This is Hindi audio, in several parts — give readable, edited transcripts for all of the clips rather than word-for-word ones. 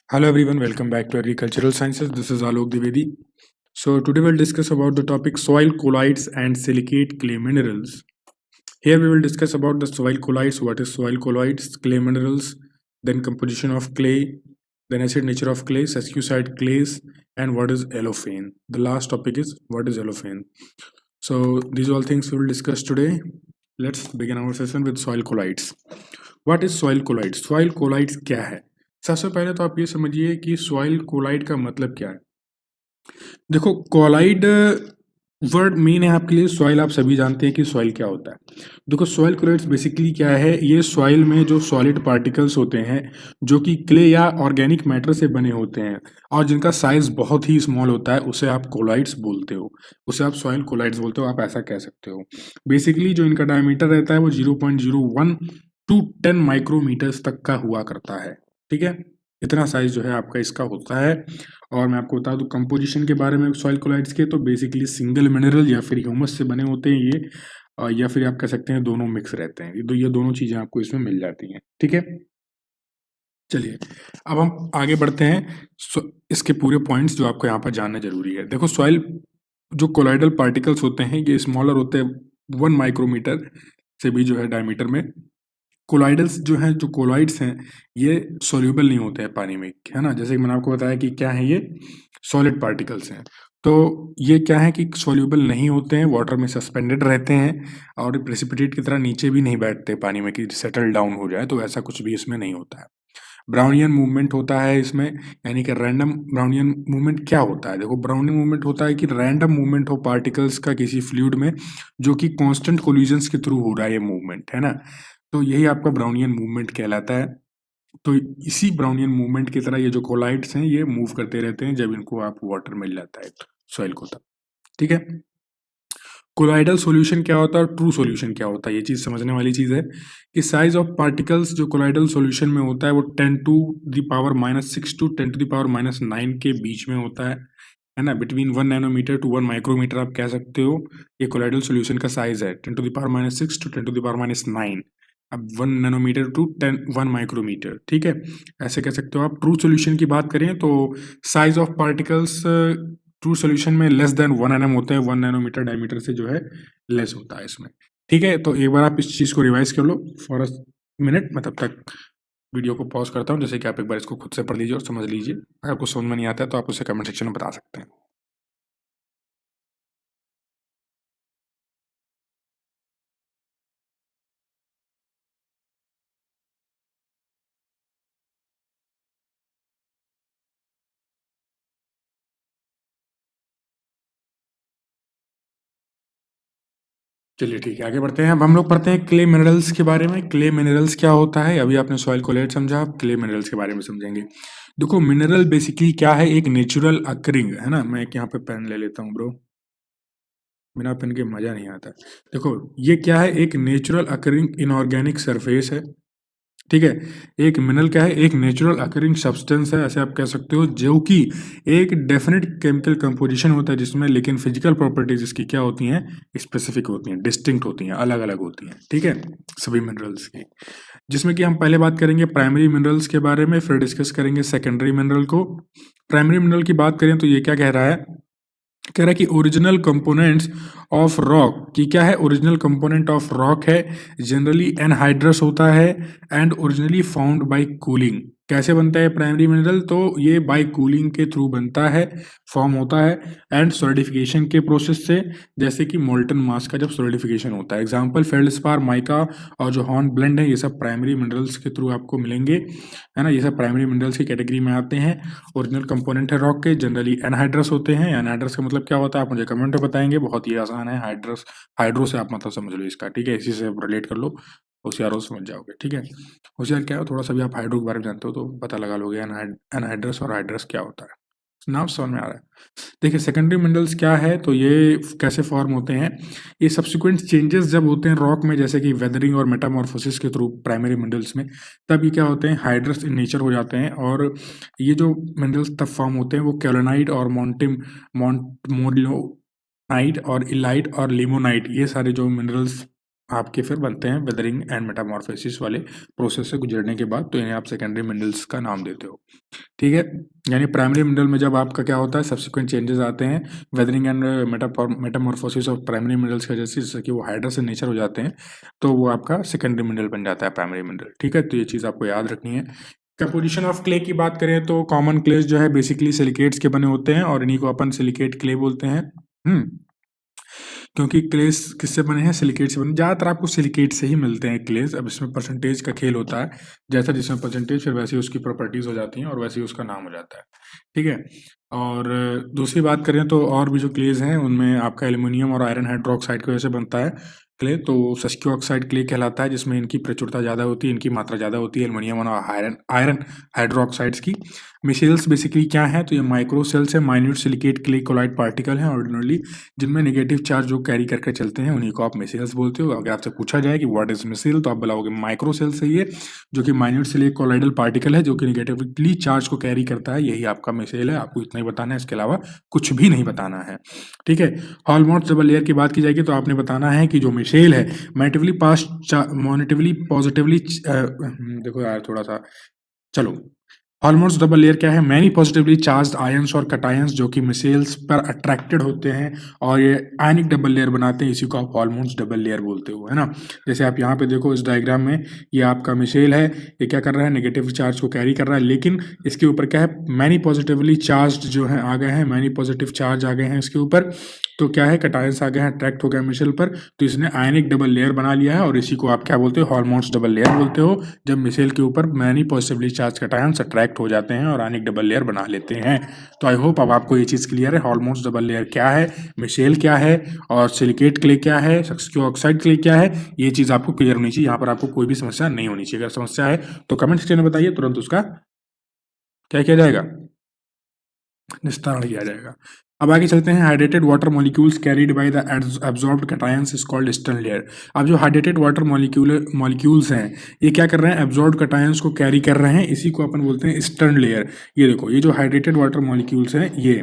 Hello everyone, welcome back to Agricultural Sciences. This is Alok Dwivedi. So today we'll discuss about the topic soil colloids and silicate clay minerals. Here we will discuss about the soil colloids, what is soil colloids, clay minerals, then composition of clay, then acid nature of clay, sesquicide clays, and what is allophane. The last topic is what is allophane. So these are all things we will discuss today. Let's begin our session with soil colloids. What is soil colloids? Soil colloids क्या है? सबसे पहले तो आप ये समझिए कि सॉइल कोलाइड का मतलब क्या है। देखो, कोलाइड वर्ड मेन है आपके लिए। सॉइल आप सभी जानते हैं कि सॉइल क्या होता है। देखो, सॉइल कोलाइड्स बेसिकली क्या है, ये सॉइल में जो सॉलिड पार्टिकल्स होते हैं जो कि क्ले या ऑर्गेनिक मैटर से बने होते हैं और जिनका साइज बहुत ही स्मॉल होता है, उसे आप कोलाइड्स बोलते हो, उसे आप सॉइल कोलाइड्स बोलते हो, आप ऐसा कह सकते हो। बेसिकली जो इनका डायमीटर रहता है वो 0.01 टू 10 माइक्रोमीटर्स तक का हुआ करता है। ठीक है, इतना साइज जो है आपका इसका होता है। और मैं आपको बता दूं कंपोजिशन के बारे में सॉइल कोलाइड्स के, तो बेसिकली सिंगल मिनरल या फिर ह्यूमस से बने होते हैं ये, या फिर आप कह सकते हैं दोनों मिक्स रहते हैं। ये दोनों चीजें आपको इसमें मिल जाती हैं। ठीक है, चलिए अब हम आगे बढ़ते हैं। इसके पूरे पॉइंट्स जो आपको यहाँ पर जानना जरूरी है। देखो, सॉइल जो कोलाइडल पार्टिकल्स होते हैं ये स्मॉलर होते हैं 1 माइक्रोमीटर से भी जो है डायमीटर में। कोलाइडल्स जो हैं, जो कोलाइड्स हैं, ये सॉल्यूबल नहीं होते हैं पानी में, है ना। जैसे कि मैंने आपको बताया कि क्या है, ये सॉलिड पार्टिकल्स हैं। तो ये क्या है कि सॉल्यूबल नहीं होते हैं, वाटर में सस्पेंडेड रहते हैं और प्रेसिपिटेट की तरह नीचे भी नहीं बैठते पानी में कि सेटल डाउन हो जाए, तो ऐसा कुछ भी इसमें नहीं होता है। ब्राउनियन मूवमेंट होता है इसमें, यानी कि रैंडम ब्राउनियन मूवमेंट क्या होता है। देखो, ब्राउनियन मूवमेंट होता है कि रैंडम मूवमेंट हो पार्टिकल्स का किसी फ्लूइड में, जो कि कांस्टेंट कोलिजन्स के थ्रू हो रहा है ये मूवमेंट, है ना। तो यही आपका ब्राउनियन मूवमेंट कहलाता है। तो इसी ब्राउनियन मूवमेंट की तरह ये जो कोलाइड्स हैं ये मूव करते रहते हैं जब इनको आप वाटर मिल जाता है सॉइल को तब। ठीक है, कोलाइडल सॉल्यूशन क्या होता है और ट्रू सॉल्यूशन क्या होता है, ये चीज समझने वाली चीज है कि साइज ऑफ पार्टिकल्स जो कोलाइडल सॉल्यूशन में होता है वो 10⁻⁻⁶ टू 10⁻⁹ के बीच में होता है ना। बिटवीन 1 नैनोमीटर टू 1 माइक्रोमीटर आप कह सकते हो। ये कोलाइडल सॉल्यूशन का साइज है 10⁻⁶ टू 10⁻⁹ अब 1 नैनोमीटर टू 1 माइक्रोमीटर। ठीक है, ऐसे कह सकते हो आप। ट्रू सॉल्यूशन की बात करें तो size of particles true solution में लेस देन 1 nm होते हैं, 1 नैनोमीटर डायमीटर से जो है लेस होता है इसमें। ठीक है, तो एक बार आप इस चीज़ को रिवाइज कर लो फॉर अ मिनट। मैं तब तक वीडियो को पॉज करता हूँ, जैसे कि आप एक बार इसको खुद से पढ़ लीजिए और समझ लीजिए। अगर कुछ समझ में नहीं आता है तो आप उसे कमेंट सेक्शन में बता सकते हैं। चलिए ठीक है, आगे बढ़ते हैं। अब हम लोग पढ़ते हैं क्ले मिनरल्स के बारे में। क्ले मिनरल्स क्या होता है, अभी आपने सॉइल कोलेट समझा, आप क्ले मिनरल्स के बारे में समझेंगे। देखो, मिनरल बेसिकली क्या है, एक नेचुरल अकरिंग, है ना। मैं एक यहाँ पे पेन ले लेता हूँ ब्रो, बिना पेन के मजा नहीं आता। देखो, ये क्या है, एक नेचुरल अकरिंग इनऑर्गेनिक सरफेस है। ठीक है, एक मिनरल क्या है, एक नेचुरल अकरिंग सब्सटेंस है, ऐसे आप कह सकते हो, जो कि एक डेफिनेट केमिकल कंपोजिशन होता है जिसमें, लेकिन फिजिकल प्रॉपर्टीज इसकी क्या होती हैं, स्पेसिफिक होती हैं, डिस्टिंक्ट होती हैं, अलग अलग होती हैं। ठीक है, सभी मिनरल्स की, जिसमें कि हम पहले बात करेंगे प्राइमरी मिनरल्स के बारे में, फिर डिस्कस करेंगे सेकेंडरी मिनरल को। प्राइमरी मिनरल की बात करें तो ये क्या कह रहा है, कह रहा है कि ओरिजिनल कंपोनेंट्स ऑफ रॉक, की क्या है, ओरिजिनल कंपोनेंट ऑफ रॉक है, जनरली एनहाइड्रस होता है and originally found by cooling. कैसे बनता है प्राइमरी मिनरल, तो ये बाय कूलिंग के थ्रू बनता है, फॉर्म होता है, एंड सॉलिडिफिकेशन के प्रोसेस से, जैसे कि मोल्टन मास का जब सॉलिडिफिकेशन होता है। एग्जांपल फेल्डस्पार, माइका और जो हॉर्न ब्लेंड है, ये सब प्राइमरी मिनरल्स के थ्रू आपको मिलेंगे, है ना। ये सब प्राइमरी मिनरल्स की कैटेगरी में आते हैं। ओरिजिनल कंपोनेंट है रॉक के, जनरली एनहाइड्रस होते हैं। एनहाइड्रस का मतलब क्या होता है आप मुझे कमेंट में बताएंगे, बहुत ही आसान है। हाइड्रस, हाइड्रो से आप मतलब समझ लो इसका। ठीक है, इसी से रिलेट कर लो, होशियार हो समझ जाओगे। ठीक है, होशियार क्या हो, थोड़ा सा भी आप हाइड्रो के बारे में जानते हो तो पता लगा लोगे एनहाइड्रस और हाइड्रस क्या होता है। नाम समझ में आ रहा है। देखिए, सेकेंडरी मिनरल्स क्या है, तो ये कैसे फॉर्म होते हैं, ये सब्सिक्वेंट चेंजेस जब होते हैं रॉक में, जैसे कि वेदरिंग और मेटामॉर्फोसिस के थ्रू प्राइमरी मिनरल्स में, तब ये क्या होते हैं, हाइड्रस इन नेचर हो जाते हैं। और ये जो मिनरल्स तब फॉर्म होते हैं वो कैलोनाइट और मोन्टमोरिलोनाइट और इलाइट और लिमोनाइट, ये सारे जो मिनरल्स आपके फिर बनते हैं वेदरिंग एंड मेटामॉर्फोसिस वाले प्रोसेस से गुजरने के बाद, तो इन्हें आप सेकेंडरी मिनरल्स का नाम देते हो। ठीक है, यानी प्राइमरी मिनरल में जब आपका क्या होता है, सब्सिक्वेंट चेंजेस आते हैं weathering and Metamorphosis of primary minerals की वजह से, जैसे कि वो हाइड्रस इन नेचर हो जाते हैं, तो वो आपका सेकेंडरी मिनरल बन जाता है प्राइमरी मिनरल। ठीक है, तो ये चीज़ आपको याद रखनी है। कंपोजिशन ऑफ क्ले की बात करें तो कॉमन क्लेस जो है बेसिकली सिलिकेट्स के बने होते हैं और इन्हीं को अपन सिलिकेट क्ले बोलते हैं। क्योंकि क्लेस किससे बने हैं, सिलिकेट से बने। ज़्यादातर आपको सिलिकेट से ही मिलते हैं क्लेस। अब इसमें परसेंटेज का खेल होता है, जैसा जिसमें परसेंटेज फिर वैसे ही उसकी प्रॉपर्टीज हो जाती हैं और वैसे ही उसका नाम हो जाता है। ठीक है, और दूसरी बात करें तो और भी जो क्लेज हैं उनमें आपका एल्युमिनियम और आयरन हाइड्रोक्साइड की वजह से बनता है क्ले, तो सस्क्यू ऑक्साइड क्ले कहलाता है, जिसमें इनकी प्रचुरता ज़्यादा होती है, इनकी मात्रा ज़्यादा होती है एल्युमिनियम और आयरन आयरन हाइड्रोक्साइड्स की। मिसेल्स बेसिकली क्या है, तो ये माइक्रो सेल्स है, minute silicate clay colloid particle हैं ऑर्डिनरली, जिनमें नेगेटिव चार्ज जो कैरी करके चलते हैं उन्हीं को आप मिसेल्स बोलते हो। अगर आपसे पूछा जाए कि व्हाट इज मिसेल, तो आप बताओगे माइक्रो सेल सही है, जो कि माइन्यूट सिलिकेट कोलाइडल पार्टिकल है जो कि नेगेटिवली चार्ज को कैरी करता है, यही आपका मिसेल है। आपको इतना ही बताना है, इसके अलावा कुछ भी नहीं बताना है। ठीक है, हॉलमार्क डबल लेयर की बात की जाएगी तो आपने बताना है कि जो मिसेल है मोनेटिवली पास मोनेटिवली पॉजिटिवली, देखो यार थोड़ा सा, चलो, हॉर्मोन्स डबल लेयर क्या है, मैनी पॉजिटिवली चार्ज आयंस और कटायंस जो कि मिसेल्स पर अट्रैक्टेड होते हैं और ये आयनिक डबल लेयर बनाते हैं, इसी को आप हॉर्मोन्स डबल लेयर बोलते हो, है ना। जैसे आप यहाँ पे देखो इस डायग्राम में, ये आपका मिसेल है, ये क्या कर रहा है, नेगेटिव चार्ज को कैरी कर रहा है, लेकिन इसके ऊपर क्या है, मैनी पॉजिटिवली चार्ज जो है आ गए हैं, मैनी पॉजिटिव चार्ज आ गए हैं इसके ऊपर, तो क्या है, कटायंस आ गए हैं, अट्रैक्ट हो गया मिसेल पर, तो इसने आयनिक डबल लेयर बना लिया है और इसी को आप क्या बोलते हो, हॉर्मोन्स डबल लेयर बोलते हो। जब मिसेल के ऊपर many positively charge cations attract हो जाते हैं और आयनिक डबल लेयर बना लेते हैं। तो आई होप अब आपको ये चीज़ क्लियर है, हॉर्मोन्स डबल लेयर क्या है, मिसेल क्या है और सिलिकेट क्ले क्या है, सस्क्यू ऑक्साइड क्ले क्या है, ये चीज़ आपको क्लियर होनी चाहिए। यहाँ पर आपको कोई भी समस्या नहीं होनी चाहिए। अगर समस्या है तो कमेंट सेक्शन में बताइए, तुरंत उसका क्या किया जाएगा, निस्तारण किया जाएगा। अब आगे चलते हैं, hydrated water molecules carried by the absorbed cations is called eastern layer. अब जो हाइड्रेटेड वाटर मॉलिक्यूल्स हैं, ये क्या कर रहे हैं, एब्जॉर्ब्ड कैटायंस को कैरी कर रहे हैं, इसी को अपन बोलते हैं ईस्टर्न लेयर। ये देखो, ये जो हाइड्रेटेड वाटर मॉलिक्यूल्स हैं, ये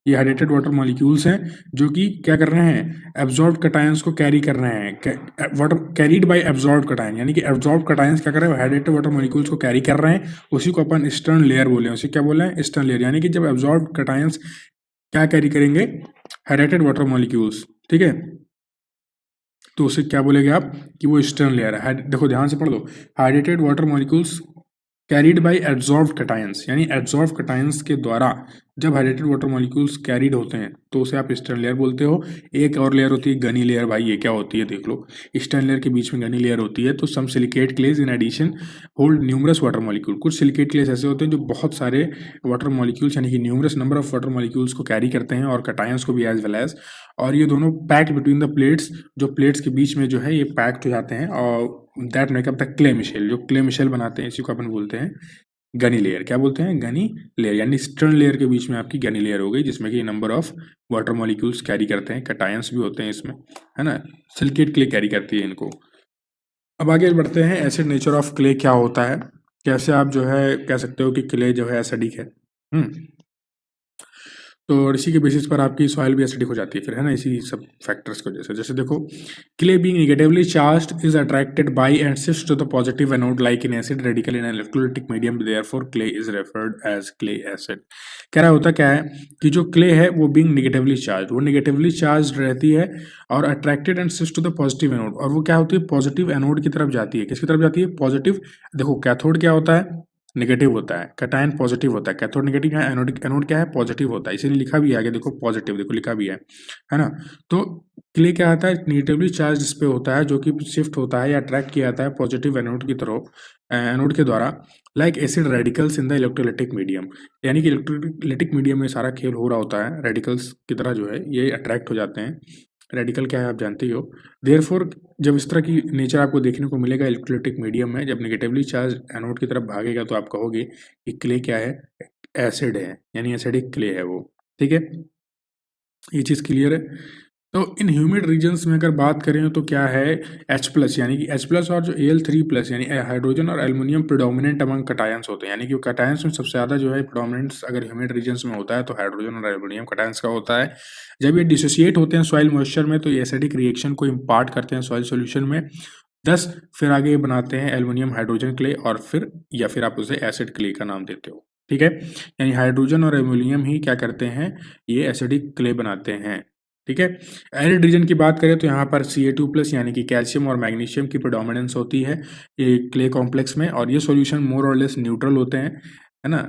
हाइड्रेटेड वाटर मॉलिक्यूल्स हैं जो कि क्या कर रहे हैं, एब्जॉर्ब्ड कैटायंस को कैरी कर रहे हैं, water carried by absorbed cation, यानी कि एब्जॉर्ब्ड कैटायंस क्या कर रहे हैं, हाइड्रेटेड वाटर मॉलिक्यूल्स को कैरी कर रहे हैं, उसी को अपन ईस्टर्न लेयर बोले हैं। उसे क्या बोले हैं, ईस्टर्न लेयर। यानी कि जब एब्जॉर्ब्ड कैटायंस क्या कैरी करेंगे, हाइड्रेटेड वाटर मॉलिक्यूल्स, ठीक है, तो उसे क्या बोलेंगे आप कि वो ईस्टर्न लेयर है। देखो ध्यान से पढ़ लो, hydrated water molecules carried by absorbed cations, यानी एब्जॉर्ब कैटायंस के द्वारा जब हाइड्रेटेड वाटर मॉलिक्यूल्स कैरीड होते हैं तो उसे आप ईस्टर्न लेयर बोलते हो। एक और लेयर होती है गनी लेयर, भाई ये क्या होती है देख लो, ईस्टर्न लेयर के बीच में गनी लेयर होती है। तो some silicate clays in addition hold numerous water molecule, कुछ सिलिकेट क्लेज ऐसे होते हैं जो बहुत सारे वाटर मॉलिक्यूल्स यानी कि numerous number of water molecules को कैरी करते हैं और कैटायंस को भी एज वेल एज, और ये दोनों पैक्ड बिटवीन द प्लेट्स, जो प्लेट्स के बीच में जो है ये पैक्ड हो जाते हैं और that make up the clay micelle, जो क्ले मिशेल बनाते हैं इसी को अपन बोलते हैं गनी लेयर। क्या बोलते हैं, गनी लेयर, यानी ईस्टर्न लेयर के बीच में आपकी गनी लेयर हो गई, जिसमें कि number of water molecules carry करते हैं, कैटायंस भी होते हैं इसमें, है ना, सिलिकेट क्ले कैरी करती है इनको। अब आगे बढ़ते हैं, एसिड नेचर ऑफ क्ले क्या होता है, कैसे आप जो है कह सकते हो कि क्ले जो है एसिडिक है। तो इसी के बेसिस पर आपकी सॉइल भी एसिडिक हो जाती है फिर, है ना, इसी सब फैक्टर्स की वजह से। जैसे देखो, clay being negatively charged is attracted by and shifts to the positive anode like in acid radical in electrolytic medium, therefore clay is referred as clay acid. कह रहा होता क्या है कि जो क्ले है वो बीइंग नेगेटिवली चार्ज, वो नेगेटिवली चार्ज रहती है और attracted and shifts to the positive anode, और वो क्या होती है, पॉजिटिव एनोड की तरफ जाती है। किसकी तरफ जाती है, पॉजिटिव। देखो कैथोड क्या होता है, नेगेटिव होता है, कैटायन पॉजिटिव होता है, कैथोड नेगेटिव है, एनोड क्या है, पॉजिटिव होता है, इसीलिए लिखा भी है आगे देखो पॉजिटिव, देखो लिखा भी है ना। तो क्ले क्या आता है, नेगेटिवली चार्ज इस पे होता है जो कि शिफ्ट होता है या अट्रैक्ट किया जाता है पॉजिटिव एनोड की तरफ, एनोड के द्वारा, like acid radicals in the electrolytic medium, यानी कि इलेक्ट्रोलाइटिक मीडियम में सारा खेल हो रहा होता है, रेडिकल्स की तरह जो है ये अट्रैक्ट हो जाते हैं। रेडिकल क्या है आप जानते ही हो। देयरफॉर जब इस तरह की नेचर आपको देखने को मिलेगा इलेक्ट्रोलाइटिक मीडियम में, जब नेगेटिवली चार्ज एनोड की तरफ भागेगा तो आप कहोगे कि क्ले क्या है, एसिड है, यानी एसिडिक क्ले है वो। ठीक है, ये चीज़ क्लियर है। तो इन ह्यूमिड रीजन्स में अगर बात करें तो क्या है, H+ यानी कि H+ और जो Al3+ यानी हाइड्रोजन और एल्युमिनियम प्रिडोमिनेंट अमंग कटायंस होते हैं, यानी कि कटायंस में सबसे ज़्यादा जो है प्रिडोमिनेंस अगर ह्यूमिड रीजन्स में होता है तो हाइड्रोजन और एल्युमिनियम कटायंस का होता है। जब ये डिसोसिएट होते हैं सॉइल मॉइस्चर में तो ये एसिडिक रिएक्शन को इम्पार्ट करते हैं सॉइल सॉल्यूशन में, दस फिर आगे ये बनाते हैं एल्युमिनियम हाइड्रोजन क्ले और फिर या फिर आप उसे एसिड क्ले का नाम देते हो, ठीक है। यानी हाइड्रोजन और एल्युमिनियम ही क्या करते हैं, ये एसिडिक क्ले बनाते हैं, ठीक है। एरिड रीजन की बात करें तो यहाँ पर Ca2+ यानी कि कैल्शियम और मैग्नीशियम की प्रेडोमिनेंस होती है ये क्ले कॉम्प्लेक्स में, और ये सॉल्यूशन मोर और लेस न्यूट्रल होते हैं, है ना।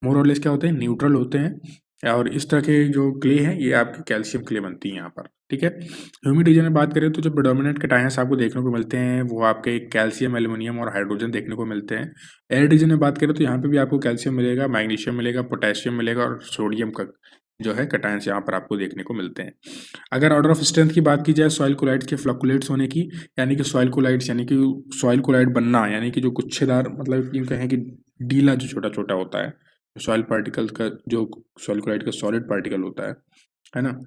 मोर और लेस क्या होते हैं, न्यूट्रल होते हैं, और इस तरह के जो क्ले हैं ये आपकी कैल्शियम क्ले बनती है यहाँ पर, ठीक है। ह्यूमिड रीजन में बात करें तो जो प्रेडोमिनेंट कटायंस आपको देखने को मिलते हैं वो आपके कैल्शियम, एल्युमिनियम और हाइड्रोजन देखने को मिलते हैं। एरिड रीजन में बात करें तो यहाँ पे भी आपको कैल्शियम मिलेगा, मैग्नीशियम मिलेगा, पोटेशियम मिलेगा और सोडियम का जो है कटायंस यहाँ पर आपको देखने को मिलते हैं। अगर ऑर्डर ऑफ स्ट्रेंथ की बात की जाए सॉइल कोलाइड्स के फ्लक्कुलेट्स होने की, यानी कि सॉइल कोलाइड्स यानी कि सॉइल कोलाइड बनना, यानी कि जो गुच्छेदार मतलब यूँ कहें कि डीला जो छोटा-छोटा होता है, सॉइल पार्टिकल्स का जो सॉइल कोलाइड का सॉलिड पार्टिकल होता है ना?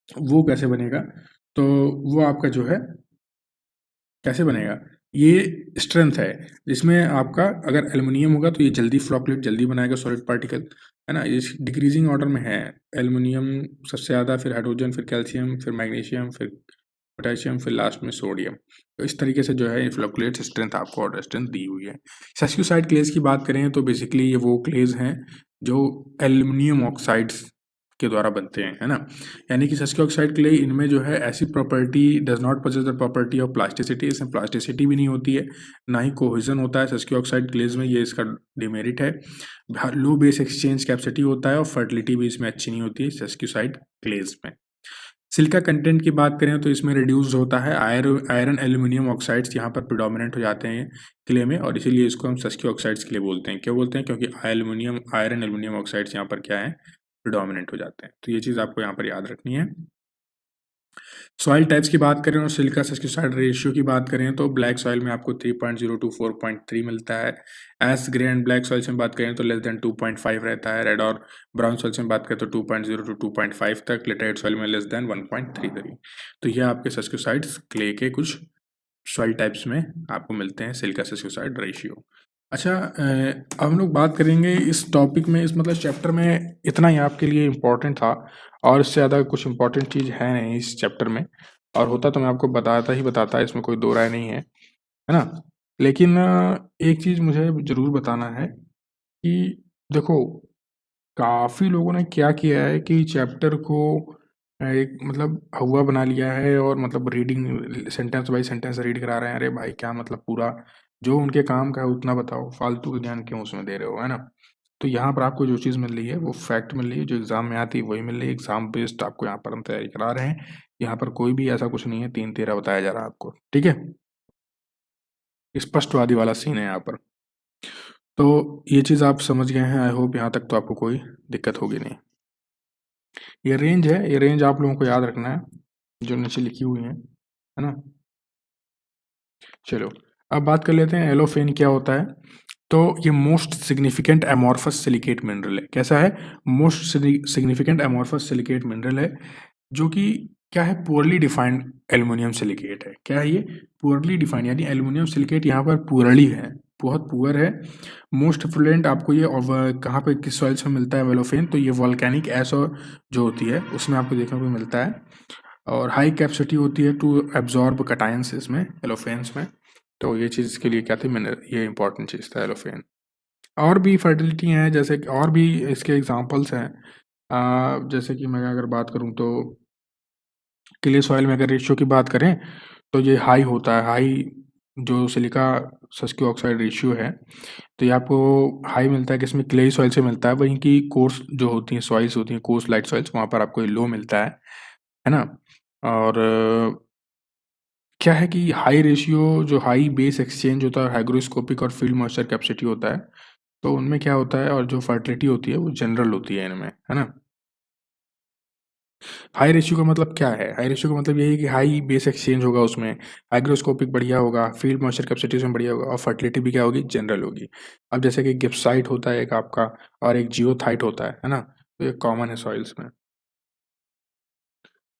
वो कैसे बनेगा? तो वो आपका जो है कैसे बनेगा? ये स्ट्रेंथ है, जिसमें आपका अगर एल्युमिनियम होगा तो ये जल्दी फ्लॉकलेट जल्दी बनाएगा सॉलिड पार्टिकल, है ना? इस डिक्रीजिंग ऑर्डर में है, एल्युमिनियम सबसे ज़्यादा, फिर हाइड्रोजन, फिर कैल्शियम, फिर मैग्नीशियम, फिर पोटेशियम, फिर लास्ट में सोडियम। तो इस तरीके से जो है फ्लक्चुएट्स स्ट्रेंथ आपको ऑर्डर स्ट्रेंथ दी हुई है। सेस्क्यूसाइड क्लेज़ की बात करें तो बेसिकली ये वो क्लेज़ हैं जो एल्युमिनियम ऑक्साइड्स के द्वारा बनते हैं, है ना? यानी कि सेस्क्यू ऑक्साइड क्ले इनमें जो है ऐसी property does not possess the property of plasticity, इसमें प्लास्टिसिटी भी नहीं होती है, ना ही कोहेजन होता है सेस्क्यू ऑक्साइड क्लेज़ में, ये इसका डिमेरिट है। लो बेस एक्सचेंज कैपेसिटी होता है और फर्टिलिटी भी इसमें अच्छी नहीं होती है सेस्क्यूसाइड क्लेज़ में। सिलिका कंटेंट की बात करें तो इसमें रिड्यूस्ड होता है आयरन एल्यूमिनियम ऑक्साइड्स यहाँ पर प्रिडोमिनेंट हो जाते हैं क्ले में, और इसीलिए इसको हम सेस्क्यू ऑक्साइड्स क्ले बोलते हैं। क्यों बोलते हैं? क्योंकि आयरन एल्यूमिनियम ऑक्साइड्स यहाँ पर क्या है, प्रिडोमिनेंट हो जाते हैं। तो ये चीज़ आपको यहाँ पर याद रखनी है। सॉइल टाइप्स की बात करें और सिलिका सेस्क्यूसाइड रेशियो की बात करें तो ब्लैक सॉइल में आपको 3.0 टू 4.3 मिलता है। S grey and black soils में बात करें तो लेस देन 2.5 रहता है। रेड और ब्राउन सॉइल्स में बात करें तो 2.0 टू 2.5 तक। लेटेराइट सॉइल में लेस देन 1.33। तो ये आपके सेस्क्यूसाइड्स क्ले के कुछ सॉइल टाइप्स में आपको मिलते हैं सिलिका सेस्क्यूसाइड रेशियो। अच्छा, अब हम लोग बात करेंगे इस टॉपिक में, इस मतलब चैप्टर में इतना ही आपके लिए इम्पोर्टेंट था और इससे ज़्यादा कुछ इम्पोर्टेंट चीज़ है नहीं इस चैप्टर में, और होता तो मैं आपको बताता ही बताता, इसमें कोई दो राय नहीं है, है ना? लेकिन एक चीज़ मुझे ज़रूर बताना है कि देखो, काफ़ी लोगों ने क्या किया है कि चैप्टर को एक मतलब हौवा बना लिया है और मतलब reading sentence by sentence read करा रहे हैं। अरे भाई क्या मतलब, पूरा जो उनके काम का है उतना बताओ, फालतू का ज्ञान क्यों उसमें दे रहे हो, है ना? तो यहाँ पर आपको जो चीज़ मिल रही है वो फैक्ट मिल रही है, जो एग्ज़ाम में आती है वही मिल रही है। एग्ज़ाम बेस्ड आपको यहाँ पर हम तैयारी करा रहे हैं। यहाँ पर कोई भी ऐसा कुछ नहीं है 3-13 बताया जा रहा है आपको, ठीक है? स्पष्टवादी वाला सीन है यहाँ पर। तो ये चीज़ आप समझ गए हैं, आई होप यहाँ तक तो आपको कोई दिक्कत होगी नहीं। ये रेंज है, ये रेंज आप लोगों को याद रखना है, जो नीचे लिखी हुई है ना? चलो, अब बात कर लेते हैं एलोफेन क्या होता है। तो ये most significant amorphous silicate mineral है। कैसा है? Most significant amorphous silicate mineral है, जो कि क्या है, पुअरली डिफाइंड एल्युमिनियम सिलिकेट है। क्या है ये? पुअरली डिफाइंड, यानी एल्युमिनियम सिलिकेट यहाँ पर पुअरली है, बहुत पुअर है। मोस्ट फ्लुएंट आपको ये कहाँ पे किस सॉइल्स में मिलता है एलोफेन? तो ये वॉल्केनिक ऐश और जो होती है उसमें आपको देखने को मिलता है, और हाई कैपेसिटी होती है टू एब्जॉर्ब कटायंस इसमें एलोफेन्स में। तो ये चीज़ के लिए क्या थी, मैंने ये इंपॉर्टेंट चीज़ था एलोफेन। और भी फर्टिलिटी हैं, जैसे कि और भी इसके एग्जांपल्स हैं। जैसे कि मैं अगर बात करूं तो क्ले सॉइल में अगर रेशियो की बात करें तो ये हाई होता है, हाई जो सिलिका सस्क्यू ऑक्साइड रेशियो है, तो ये आपको हाई मिलता है किसमें? क्ले सॉइल से मिलता है। वहीं की कोर्स जो होती हैं सॉइल्स होती हैं, कोर्स लाइट सॉइल्स, वहाँ पर आपको ये लो मिलता है ना? और क्या है कि हाई रेशियो, जो हाई बेस एक्सचेंज होता है, हाइग्रोस्कोपिक और फील्ड मॉइस्चर कैपेसिटी होता है, तो उनमें क्या होता है, और जो फर्टिलिटी होती है वो जनरल होती है इनमें, है ना? हाई रेशियो का मतलब क्या है? हाई रेशियो का मतलब यही है कि हाई बेस एक्सचेंज होगा उसमें, हाइग्रोस्कोपिक बढ़िया होगा, फील्ड मॉइस्चर कैपेसिटी उसमें बढ़िया होगा, और फर्टिलिटी भी क्या होगी? जनरल होगी। अब जैसे कि गिब्साइट होता है एक आपका, और एक जियोथाइट होता है ना? तो ये कॉमन है सॉइल्स में।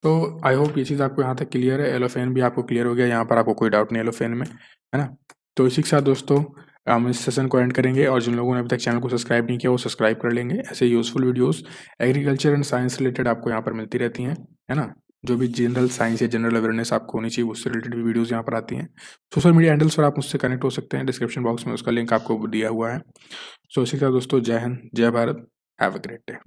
तो आई होप ये चीज़ आपको यहाँ तक क्लियर है। एलोफेन भी आपको क्लियर हो गया, यहाँ पर आपको कोई डाउट नहीं एलोफेन में, है ना। तो इसी के साथ दोस्तों हम इस सेशन को एंड करेंगे, और जिन लोगों ने अभी तक चैनल को सब्सक्राइब नहीं किया वो सब्सक्राइब कर लेंगे। ऐसे useful videos agriculture and science related आपको यहाँ पर मिलती रहती हैं, है ना। जो भी जनरल साइंस या जनरल अवेयरनेस आपको होनी चाहिए उससे रिलेटेड भी वीडियोस यहाँ पर आती हैं। सोशल मीडिया हैंडल्स पर आप मुझसे कनेक्ट हो सकते हैं, डिस्क्रिप्शन बॉक्स में उसका लिंक आपको दिया हुआ है। सो इसी के साथ दोस्तों जय हिंद, जय Bharat, have a great day.